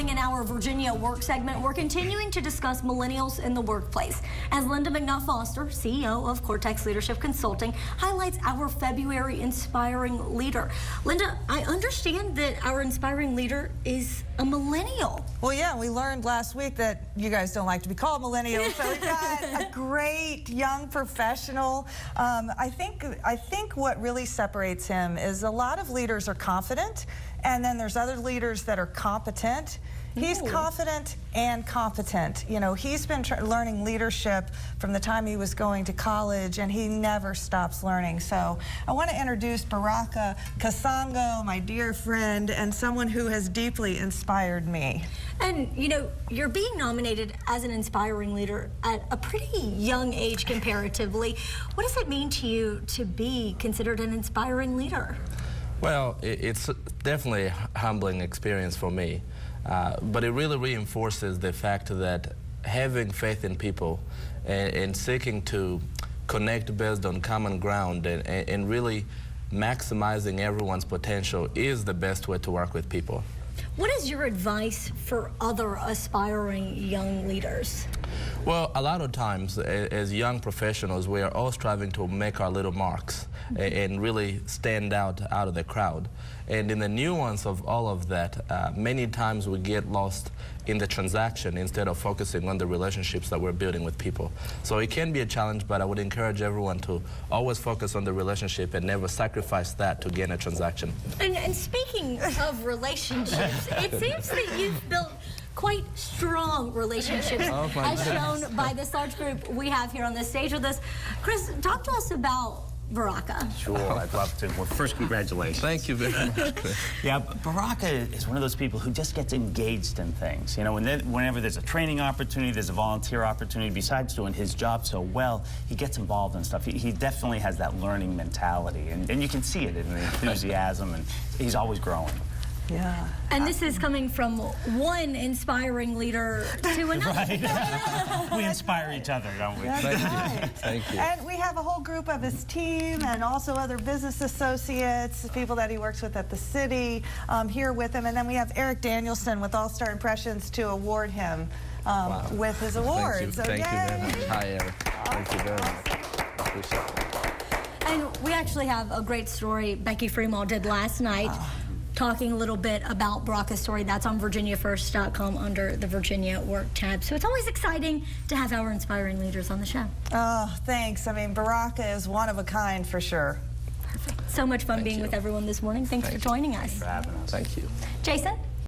morning in our Virginia work segment, we're continuing to discuss millennials in the workplace as Lynda McNutt Foster, CEO of Cortex Leadership Consulting, highlights our February inspiring leader. Lynda, I understand that our inspiring leader is a millennial. Well, yeah, we learned last week that you guys don't like to be called millennials, so we've got a great young professional. I think what really separates him is a lot of leaders are confident, and then there's other leaders that are competent. He's confident and competent. You know, he's been learning leadership from the time he was going to college, and he never stops learning. So I want to introduce Baraka Kasongo, my dear friend, and someone who has deeply inspired me. And, you know, you're being nominated as an inspiring leader at a pretty young age comparatively. What does it mean to you to be considered an inspiring leader? Well, it's definitely a humbling experience for me, but it really reinforces the fact that having faith in people and seeking to connect based on common ground and really maximizing everyone's potential is the best way to work with people. What is your advice for other aspiring young leaders? Well, a lot of times as young professionals, we are all striving to make our little marks and really stand out of the crowd. And in the nuance of all of that, many times we get lost in the transaction instead of focusing on the relationships that we're building with people. So it can be a challenge, but I would encourage everyone to always focus on the relationship and never sacrifice that to gain a transaction. And speaking of relationships, it seems that you've built quite strong relationships, as shown by this large group we have here on the stage with us. Chris, talk to us about Baraka. Sure, I'd love to. Well, first, congratulations. Thank you very much, Chris. Yeah, Baraka is one of those people who just gets engaged in things. You know, whenever there's a training opportunity, there's a volunteer opportunity, besides doing his job so well, he gets involved in stuff. He definitely has that learning mentality, and you can see it in the enthusiasm, and he's always growing. Yeah. And this is coming from one inspiring leader to another. Right. We inspire each other, don't we? That's right. Thank you. And we have a whole group of his team and also other business associates, people that he works with at the city, here with him. And then we have Eric Danielson with All-Star Impressions to award him with his award. Thank you. So Thank you yay. very much. Hi, Eric. Thank you very much. Appreciate it. And we actually have a great story Becky Fremont did last night, talking a little bit about Baraka's story. That's on virginiafirst.com under the Virginia Work tab. So it's always exciting to have our inspiring leaders on the show. Oh, thanks. I mean, Baraka is one of a kind for sure. Perfect. So much fun being with everyone this morning. Thanks for joining us. For having us. Thank you. Jason?